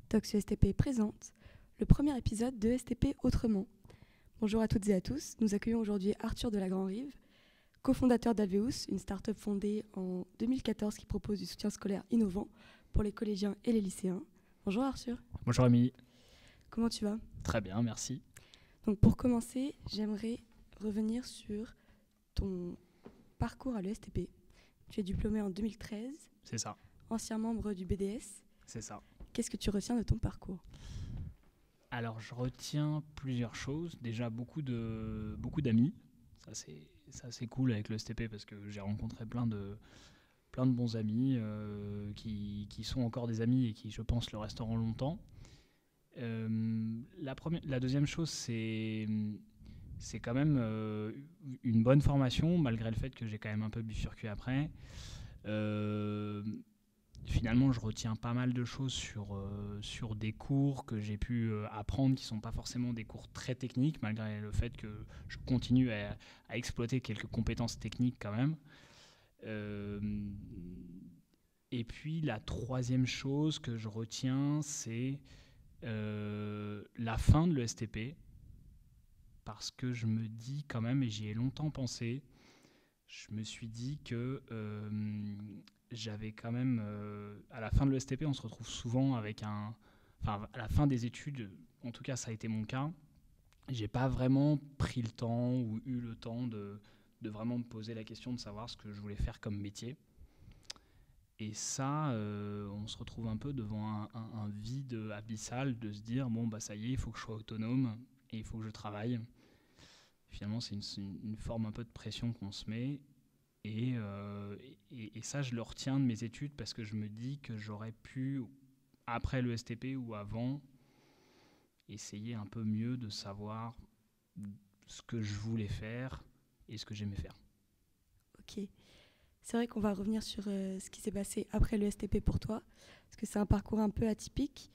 Tox ESTP présente le premier épisode de STP Autrement. Bonjour à toutes et à tous, nous accueillons aujourd'hui Arthur de la Grand-Rive, cofondateur d'Alveus, une start-up fondée en 2014 qui propose du soutien scolaire innovant pour les collégiens et les lycéens. Bonjour Arthur. Bonjour Ami. Comment tu vas ? Très bien, merci. Donc pour commencer, j'aimerais revenir sur ton parcours à l'ESTP. Tu es diplômé en 2013. C'est ça. Ancien membre du BDS. C'est ça. Qu'est-ce que tu retiens de ton parcours ? Alors, je retiens plusieurs choses. Déjà, beaucoup d'amis. Ça, c'est cool avec le STP parce que j'ai rencontré plein de bons amis qui sont encore des amis et qui, je pense, le resteront longtemps. La deuxième chose, c'est quand même une bonne formation, malgré le fait que j'ai quand même un peu bifurqué après. Finalement, je retiens pas mal de choses sur des cours que j'ai pu apprendre qui ne sont pas forcément des cours très techniques, malgré le fait que je continue à exploiter quelques compétences techniques quand même. Et puis, la troisième chose que je retiens, c'est la fin de l'ESTP, parce que je me dis quand même, et j'y ai longtemps pensé, je me suis dit que j'avais quand même, à la fin de l'ESTP, on se retrouve souvent avec à la fin des études, en tout cas ça a été mon cas, j'ai pas vraiment pris le temps ou eu le temps de vraiment me poser la question de savoir ce que je voulais faire comme métier. Et ça, on se retrouve un peu devant un vide abyssal de se dire, bon bah ça y est, il faut que je sois autonome et il faut que je travaille. Finalement, c'est une forme un peu de pression qu'on se met. Et ça, je le retiens de mes études parce que je me dis que j'aurais pu, après le STP ou avant, essayer un peu mieux de savoir ce que je voulais faire et ce que j'aimais faire. Ok. C'est vrai qu'on va revenir sur ce qui s'est passé après le STP pour toi, parce que c'est un parcours un peu atypique,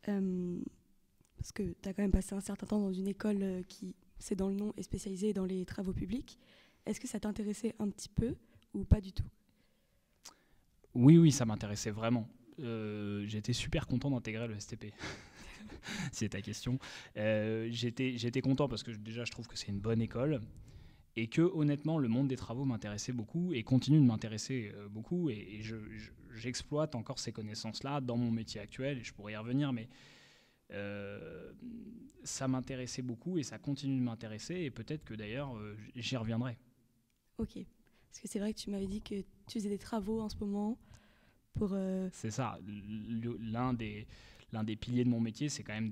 parce que tu as quand même passé un certain temps dans une école qui, c'est dans le nom, est spécialisée dans les travaux publics. Est-ce que ça t'intéressait un petit peu ou pas du tout ? Oui, ça m'intéressait vraiment. J'étais super content d'intégrer le STP. C'est ta question. J'étais content parce que déjà, je trouve que c'est une bonne école et que, honnêtement, le monde des travaux m'intéressait beaucoup et continue de m'intéresser beaucoup. Et j'exploite encore ces connaissances-là dans mon métier actuel et je pourrais y revenir, mais ça m'intéressait beaucoup et ça continue de m'intéresser et peut-être que d'ailleurs, j'y reviendrai. Ok. Parce que c'est vrai que tu m'avais dit que tu faisais des travaux en ce moment pour... C'est ça. L'un des piliers de mon métier, c'est quand même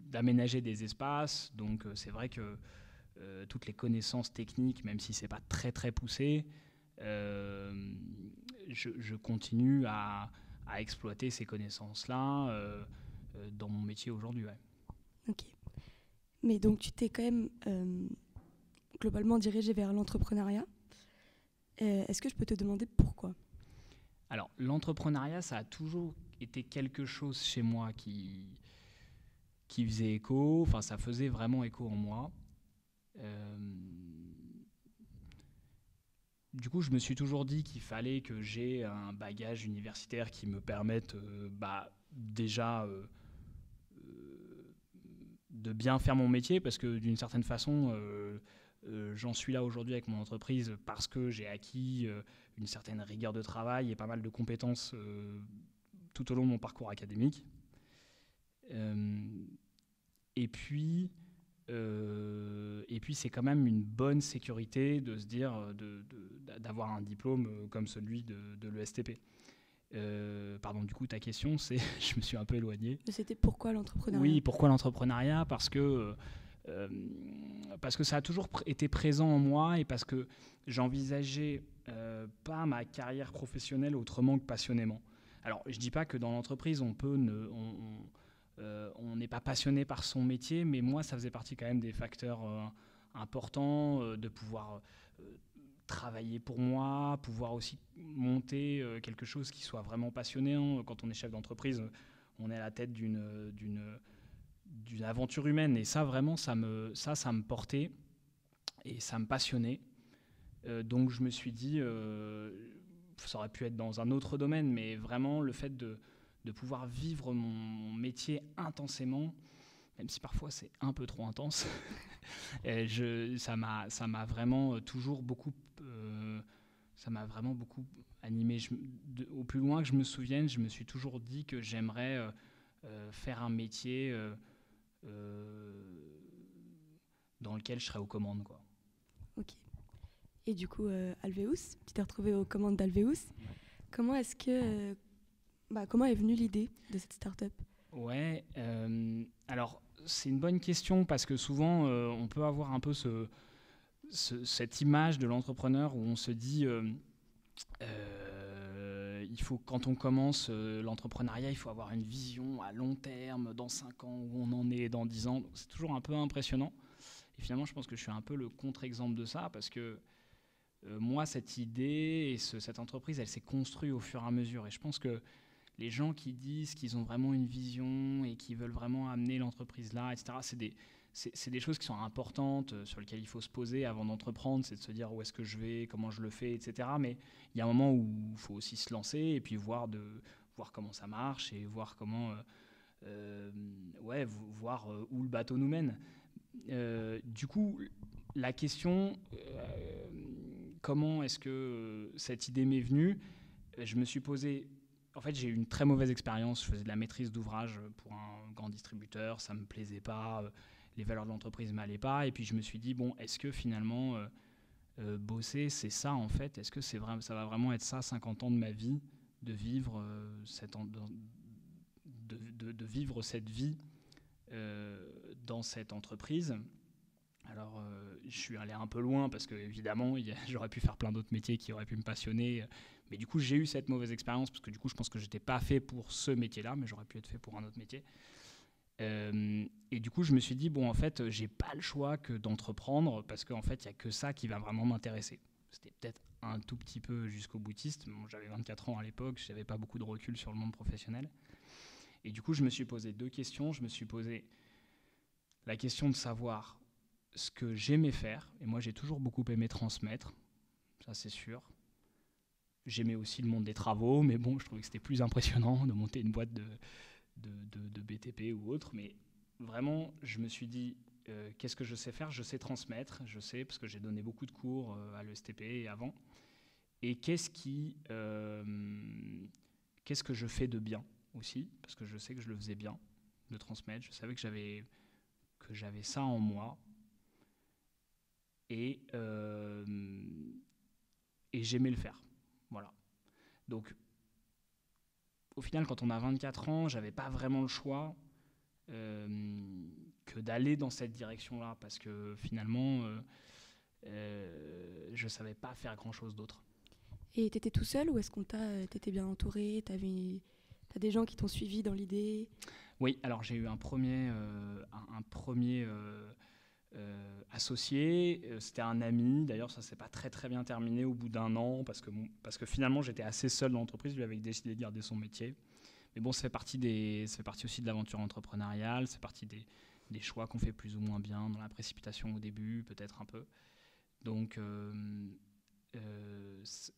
d'aménager des espaces. Donc, c'est vrai que toutes les connaissances techniques, même si c'est pas très très poussé, je continue à exploiter ces connaissances-là dans mon métier aujourd'hui. Ouais. Ok. Mais donc, tu t'es quand même globalement dirigé vers l'entrepreneuriat. Est-ce que je peux te demander pourquoi ? Alors, l'entrepreneuriat, ça a toujours été quelque chose chez moi qui faisait écho. Enfin, ça faisait vraiment écho en moi. Du coup, je me suis toujours dit qu'il fallait que j'ai un bagage universitaire qui me permette déjà de bien faire mon métier, parce que d'une certaine façon, j'en suis là aujourd'hui avec mon entreprise parce que j'ai acquis une certaine rigueur de travail et pas mal de compétences tout au long de mon parcours académique. Et puis, c'est quand même une bonne sécurité de se dire d'avoir un diplôme comme celui de l'ESTP. Pardon, du coup, ta question, c'est, je me suis un peu éloigné. C'était pourquoi l'entrepreneuriat ? Oui, pourquoi l'entrepreneuriat ? Parce que ça a toujours été présent en moi et parce que j'envisageais pas ma carrière professionnelle autrement que passionnément. Alors, je dis pas que dans l'entreprise, on n'est pas passionné par son métier, mais moi, ça faisait partie quand même des facteurs importants de pouvoir travailler pour moi, pouvoir aussi monter quelque chose qui soit vraiment passionnant. Quand on est chef d'entreprise, on est à la tête d'une aventure humaine. Et ça, vraiment, ça me portait et ça me passionnait. Donc, je me suis dit, ça aurait pu être dans un autre domaine, mais vraiment, le fait de pouvoir vivre mon métier intensément, même si parfois c'est un peu trop intense. Ça m'a vraiment toujours beaucoup, ça m'a vraiment beaucoup animé. Au plus loin que je me souvienne, je me suis toujours dit que j'aimerais faire un métier dans lequel je serais aux commandes, quoi. Ok. Et du coup, Alvéus, tu t'es retrouvé aux commandes d'Alvéus. Ouais. Comment comment est venue l'idée de cette start-up? Ouais, alors c'est une bonne question parce que souvent on peut avoir un peu cette image de l'entrepreneur où on se dit il faut, quand on commence l'entrepreneuriat, il faut avoir une vision à long terme, dans 5 ans, où on en est dans 10 ans. Donc, c'est toujours un peu impressionnant. Et finalement, je pense que je suis un peu le contre-exemple de ça parce que moi, cette idée et cette entreprise, elle s'est construite au fur et à mesure. Et je pense que les gens qui disent qu'ils ont vraiment une vision et qui veulent vraiment amener l'entreprise là, etc., c'est des choses qui sont importantes, sur lesquelles il faut se poser avant d'entreprendre, c'est de se dire où est-ce que je vais, comment je le fais, etc. Mais il y a un moment où il faut aussi se lancer et puis voir comment ça marche et voir comment, voir où le bateau nous mène. Du coup, la question, comment est-ce que cette idée m'est venue? Je me suis posé. En fait, j'ai eu une très mauvaise expérience. Je faisais de la maîtrise d'ouvrage pour un grand distributeur. Ça ne me plaisait pas. Les valeurs de l'entreprise ne m'allaient pas. Et puis, je me suis dit, bon, est-ce que finalement, bosser, c'est ça, en fait? Est-ce que ça va vraiment être ça, 50 ans de ma vie, de vivre, de vivre cette vie dans cette entreprise? Alors, je suis allé un peu loin parce que, évidemment, j'aurais pu faire plein d'autres métiers qui auraient pu me passionner. Mais du coup, j'ai eu cette mauvaise expérience parce que du coup, je pense que je n'étais pas fait pour ce métier-là, mais j'aurais pu être fait pour un autre métier. Et du coup, je me suis dit, bon, en fait, j'ai pas le choix que d'entreprendre parce qu'en fait, il n'y a que ça qui va vraiment m'intéresser. C'était peut-être un tout petit peu jusqu'au boutiste. Bon, j'avais 24 ans à l'époque, je n'avais pas beaucoup de recul sur le monde professionnel. Et du coup, je me suis posé 2 questions. Je me suis posé la question de savoir ce que j'aimais faire. Et moi, j'ai toujours beaucoup aimé transmettre, ça c'est sûr. J'aimais aussi le monde des travaux, mais bon, je trouvais que c'était plus impressionnant de monter une boîte de BTP ou autre. Mais vraiment, je me suis dit, qu'est-ce que je sais faire? Je sais transmettre, je sais, parce que j'ai donné beaucoup de cours à l'ESTP et avant. Et qu'est-ce que je fais de bien aussi? Parce que je sais que je le faisais bien, de transmettre. Je savais que j'avais ça en moi. Et j'aimais le faire. Voilà. Donc, au final, quand on a 24 ans, j'avais pas vraiment le choix que d'aller dans cette direction-là, parce que finalement, je savais pas faire grand-chose d'autre. Et t'étais tout seul ou est-ce qu'on t'étais bien entouré? T'as des gens qui t'ont suivi dans l'idée? Oui, alors j'ai eu un premier associé, c'était un ami. D'ailleurs, ça s'est pas très très bien terminé au bout d'un an parce que finalement j'étais assez seul dans l'entreprise. Lui avait décidé de garder son métier. Mais bon, ça fait partie aussi de l'aventure entrepreneuriale. C'est partie des choix qu'on fait plus ou moins bien dans la précipitation au début, peut-être un peu. Donc,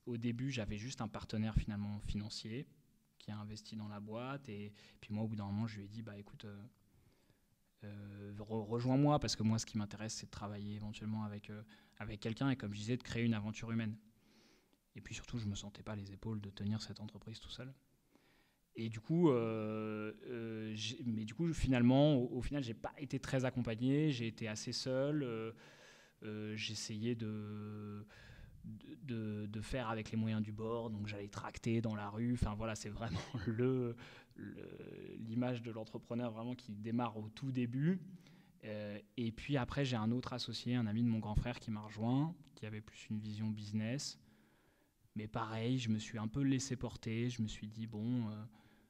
au début, j'avais juste un partenaire finalement financier qui a investi dans la boîte. Et puis moi, au bout d'un moment, je lui ai dit, bah écoute. Rejoins-moi parce que moi ce qui m'intéresse c'est de travailler éventuellement avec quelqu'un et comme je disais de créer une aventure humaine et puis surtout je me sentais pas les épaules de tenir cette entreprise tout seul et du coup finalement au final j'ai pas été très accompagné, j'ai été assez seul, j'essayais de faire avec les moyens du bord, donc j'allais tracter dans la rue, enfin voilà, c'est vraiment l'image de l'entrepreneur vraiment qui démarre au tout début. Et puis après, j'ai un autre associé, un ami de mon grand frère qui m'a rejoint, qui avait plus une vision business. Mais pareil, je me suis un peu laissé porter, je me suis dit, bon,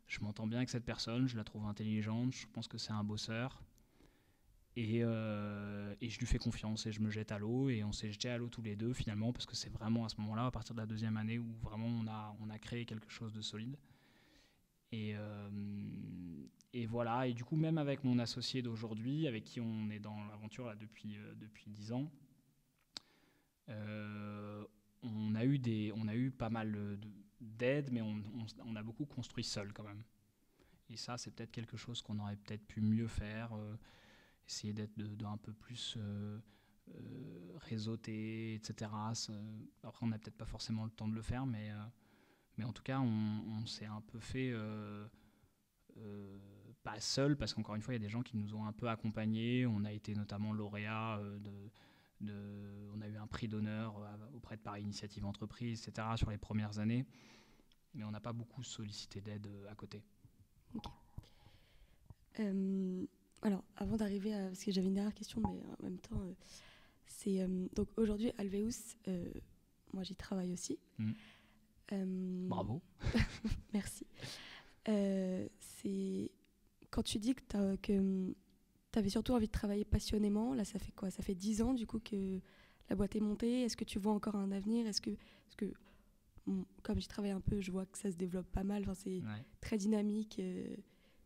je m'entends bien avec cette personne, je la trouve intelligente, je pense que c'est un bosseur. Et je lui fais confiance et je me jette à l'eau et on s'est jeté à l'eau tous les deux finalement parce que c'est vraiment à ce moment-là, à partir de la 2e année, où vraiment on a créé quelque chose de solide. Et voilà, et du coup même avec mon associé d'aujourd'hui, avec qui on est dans l'aventure là, depuis 10 ans, on a eu pas mal d'aide, mais on a beaucoup construit seul quand même. Et ça, c'est peut-être quelque chose qu'on aurait peut-être pu mieux faire, essayer d'être un peu plus réseauté, etc. Après, on n'a peut-être pas forcément le temps de le faire, mais en tout cas, on s'est un peu fait, pas seul, parce qu'encore une fois, il y a des gens qui nous ont un peu accompagnés. On a été notamment lauréat on a eu un prix d'honneur auprès de Paris Initiative Entreprise, etc. sur les premières années, mais on n'a pas beaucoup sollicité d'aide à côté. Ok. Alors, avant d'arriver à... Parce que j'avais une dernière question, mais en même temps, c'est... donc aujourd'hui, Alveus, moi j'y travaille aussi. Bravo. Merci. C'est... Quand tu dis que tu avais surtout envie de travailler passionnément, là ça fait quoi? Ça fait 10 ans du coup que la boîte est montée. Est-ce que tu vois encore un avenir? Est-ce que comme j'y travaille un peu, je vois que ça se développe pas mal. Enfin, c'est très dynamique,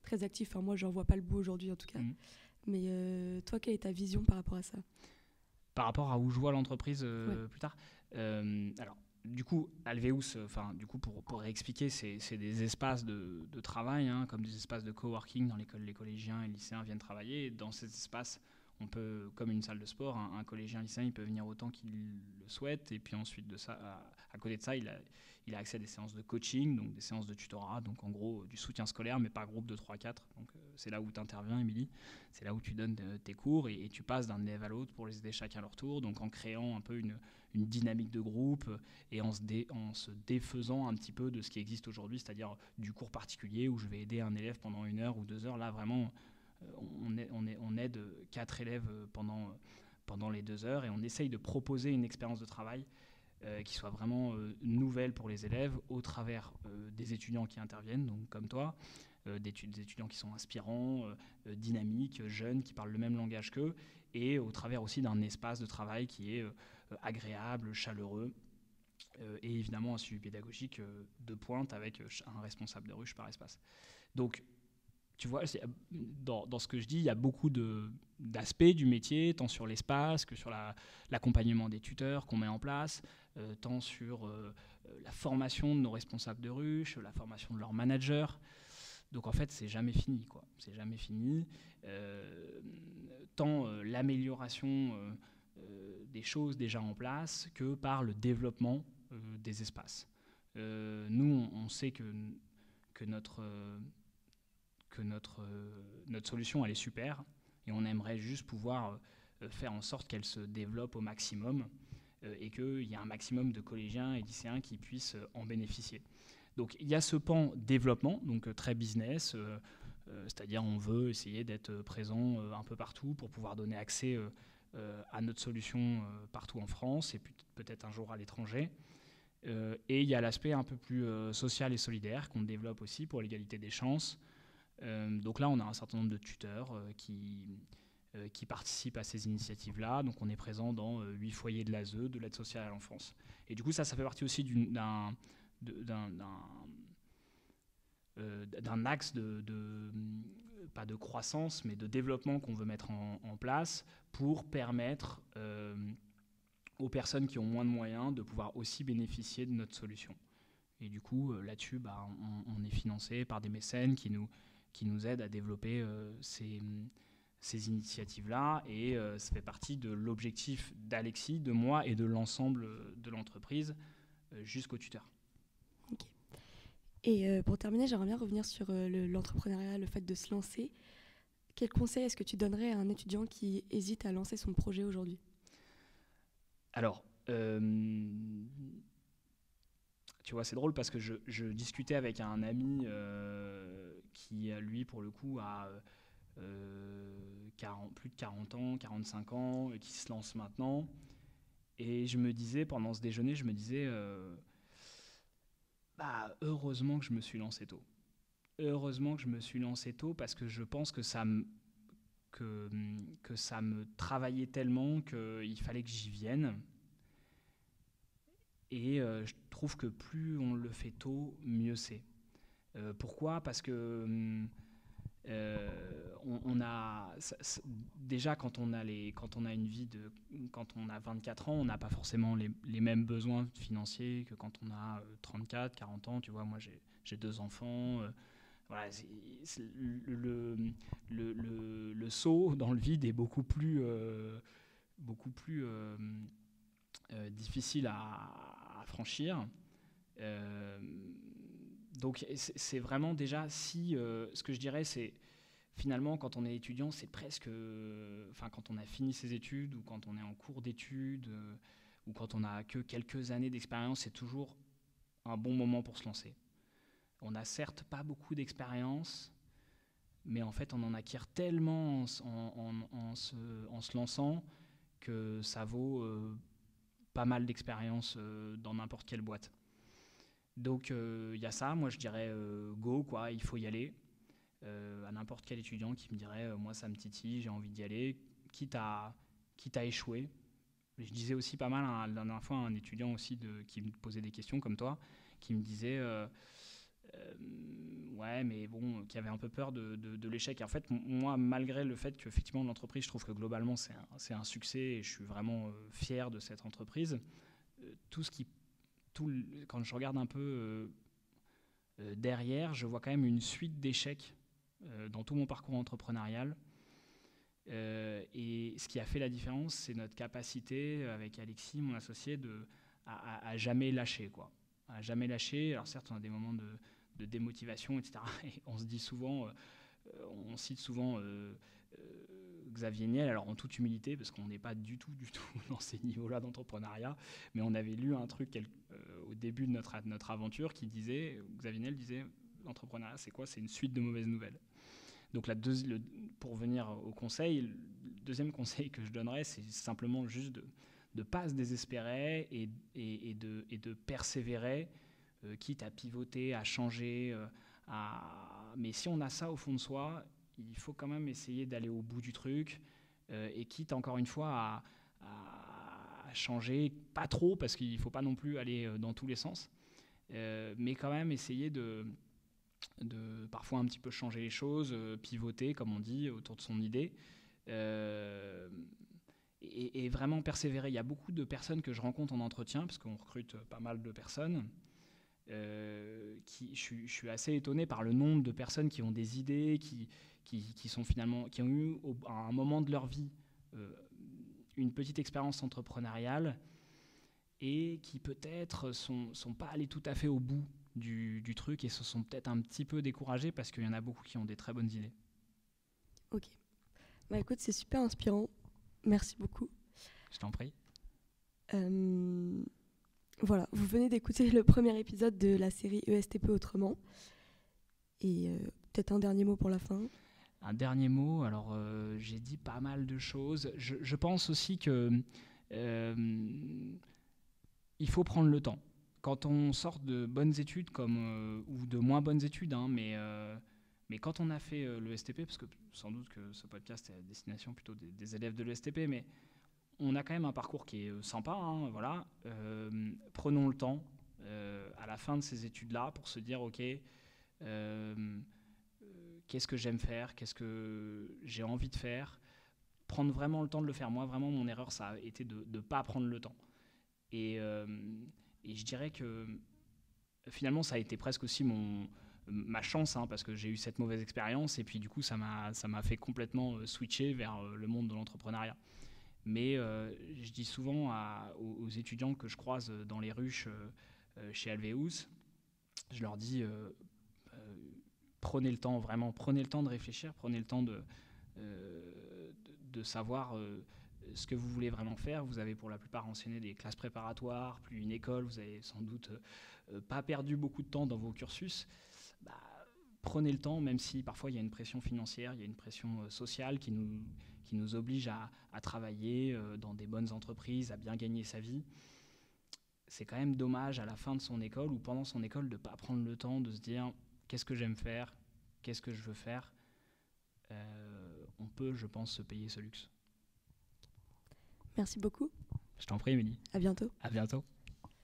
très actif. Enfin, moi, j'en vois pas le bout aujourd'hui en tout cas. Mais toi, quelle est ta vision par rapport à ça? Par rapport à où je vois l'entreprise plus tard. Alors, du coup, Alveus, pour réexpliquer, c'est des espaces de travail, comme des espaces de coworking dans lesquels les collégiens et lycéens viennent travailler. Et dans ces espaces, on peut, comme une salle de sport, un collégien lycéen, il peut venir autant qu'il le souhaite. Et puis ensuite de ça, à côté de ça, il a accès à des séances de coaching, donc des séances de tutorat, donc en gros du soutien scolaire, mais par groupe de 3-4. Donc c'est là où tu interviens, Émilie. C'est là où tu donnes tes cours et tu passes d'un élève à l'autre pour les aider chacun à leur tour, donc en créant un peu une dynamique de groupe et en se défaisant un petit peu de ce qui existe aujourd'hui, c'est-à-dire du cours particulier où je vais aider un élève pendant 1 heure ou 2 heures. Là, vraiment, on aide 4 élèves pendant les 2 heures et on essaye de proposer une expérience de travail qui soit vraiment nouvelle pour les élèves au travers des étudiants qui interviennent, donc comme toi, des étudiants qui sont inspirants, dynamiques, jeunes, qui parlent le même langage qu'eux, et au travers aussi d'un espace de travail qui est agréable, chaleureux, et évidemment un suivi pédagogique de pointe avec un responsable de ruche par espace. Donc, tu vois, dans ce que je dis, il y a beaucoup d'aspects du métier, tant sur l'espace que sur l'accompagnement des tuteurs qu'on met en place, tant sur la formation de nos responsables de ruche, la formation de leurs managers. Donc en fait, c'est jamais fini, quoi. C'est jamais fini. Tant l'amélioration des choses déjà en place que par le développement des espaces. Nous, on sait que notre solution, elle est super, et on aimerait juste pouvoir faire en sorte qu'elle se développe au maximum et qu'il y ait un maximum de collégiens et lycéens qui puissent en bénéficier. Donc il y a ce pan développement, donc très business, c'est-à-dire on veut essayer d'être présent un peu partout pour pouvoir donner accès à notre solution partout en France et peut-être un jour à l'étranger. Et il y a l'aspect un peu plus social et solidaire qu'on développe aussi pour l'égalité des chances. Donc là, on a un certain nombre de tuteurs qui participent à ces initiatives-là. Donc on est présent dans 8 foyers de l'ASE, de l'aide sociale à l'enfance. Et du coup, ça fait partie aussi d'un axe pas de croissance, mais de développement qu'on veut mettre en place pour permettre aux personnes qui ont moins de moyens de pouvoir aussi bénéficier de notre solution. Et du coup, là-dessus, on est financé par des mécènes qui nous aident à développer ces initiatives-là. Et ça fait partie de l'objectif d'Alexis, de moi et de l'ensemble de l'entreprise jusqu'au tuteur. Ok. Et pour terminer, j'aimerais bien revenir sur l'entrepreneuriat, le fait de se lancer. Quel conseil est-ce que tu donnerais à un étudiant qui hésite à lancer son projet aujourd'hui ? Alors, tu vois, c'est drôle parce que je discutais avec un ami qui, lui, pour le coup, a plus de 40 ans, 45 ans, qui se lance maintenant. Et je me disais, pendant ce déjeuner, heureusement que je me suis lancé tôt. Heureusement que je me suis lancé tôt parce que je pense que ça me travaillait tellement qu'il fallait que j'y vienne. Et je trouve que plus on le fait tôt, mieux c'est. Pourquoi ? Parce que déjà quand on a une vie quand on a 24 ans, on n'a pas forcément les mêmes besoins financiers que quand on a 34, 40 ans. Tu vois, moi j'ai 2 enfants, voilà, le saut dans le vide est beaucoup plus difficile à franchir. Euh, donc c'est vraiment déjà ce que je dirais c'est finalement quand on est étudiant c'est presque enfin quand on a fini ses études ou quand on est en cours d'études ou quand on a que quelques années d'expérience, c'est toujours un bon moment pour se lancer. On n'a certes pas beaucoup d'expérience, mais en fait on en acquiert tellement en se lançant que ça vaut pas mal d'expérience dans n'importe quelle boîte. Donc il y a ça, moi je dirais go, quoi, il faut y aller. À n'importe quel étudiant qui me dirait moi ça me titille, j'ai envie d'y aller, quitte à échouer. Je disais aussi pas mal la dernière fois à un étudiant aussi qui me posait des questions comme toi, qui me disait ouais mais bon, qui avait un peu peur de l'échec. Et en fait moi malgré le fait qu'effectivement l'entreprise, je trouve que globalement c'est un succès et je suis vraiment fier de cette entreprise, tout ce qui quand je regarde un peu derrière, je vois quand même une suite d'échecs dans tout mon parcours entrepreneurial. Et ce qui a fait la différence, c'est notre capacité, avec Alexis, mon associé, à jamais lâcher, quoi. À jamais lâcher. Alors certes, on a des moments de démotivation, etc. Et on se dit souvent, on cite souvent Xavier Niel, alors en toute humilité, parce qu'on n'est pas du tout dans ces niveaux-là d'entrepreneuriat, mais on avait lu un truc au début de notre aventure qui disait, Xavier Niel disait, l'entrepreneuriat, c'est quoi? C'est une suite de mauvaises nouvelles. Donc pour venir au conseil, le deuxième conseil que je donnerais, c'est simplement juste de ne pas se désespérer et de persévérer, quitte à pivoter, à changer. Mais si on a ça au fond de soi, il faut quand même essayer d'aller au bout du truc, et quitte encore une fois à changer, pas trop, parce qu'il ne faut pas non plus aller dans tous les sens, mais quand même essayer de parfois un petit peu changer les choses, pivoter, comme on dit, autour de son idée, et vraiment persévérer. Il y a beaucoup de personnes que je rencontre en entretien, parce qu'on recrute pas mal de personnes, je suis assez étonné par le nombre de personnes qui ont des idées, qui sont finalement, qui ont eu à un moment de leur vie une petite expérience entrepreneuriale et qui peut-être sont pas allés tout à fait au bout du truc et se sont peut-être un petit peu découragés parce qu'il y en a beaucoup qui ont des très bonnes idées. Ok. Bah écoute, c'est super inspirant. Merci beaucoup. Je t'en prie. Voilà, vous venez d'écouter le premier épisode de la série ESTP Autrement. Et peut-être un dernier mot pour la fin. Un dernier mot, alors j'ai dit pas mal de choses. Je pense aussi que il faut prendre le temps. Quand on sort de bonnes études ou de moins bonnes études, hein, mais quand on a fait l'ESTP, parce que sans doute que ce podcast est à destination plutôt des élèves de l'ESTP, mais on a quand même un parcours qui est sympa, hein, voilà. Prenons le temps à la fin de ces études-là pour se dire ok, qu'est-ce que j'aime faire, qu'est-ce que j'ai envie de faire, prendre vraiment le temps de le faire. Moi, vraiment, mon erreur, ça a été de ne pas prendre le temps. Et je dirais que finalement, ça a été presque aussi ma chance, hein, parce que j'ai eu cette mauvaise expérience et puis du coup, ça m'a fait complètement switcher vers le monde de l'entrepreneuriat. Mais je dis souvent aux étudiants que je croise dans les ruches chez Alveus, je leur dis prenez le temps, vraiment, prenez le temps de réfléchir, prenez le temps de savoir ce que vous voulez vraiment faire. Vous avez pour la plupart enseigné des classes préparatoires, puis une école, vous avez sans doute pas perdu beaucoup de temps dans vos cursus. Bah, prenez le temps, même si parfois il y a une pression financière, il y a une pression sociale qui nous oblige à travailler dans des bonnes entreprises, à bien gagner sa vie. C'est quand même dommage à la fin de son école ou pendant son école de ne pas prendre le temps de se dire qu'est-ce que j'aime faire, qu'est-ce que je veux faire. On peut, je pense, se payer ce luxe. Merci beaucoup. Je t'en prie, Émilie. À bientôt. À bientôt.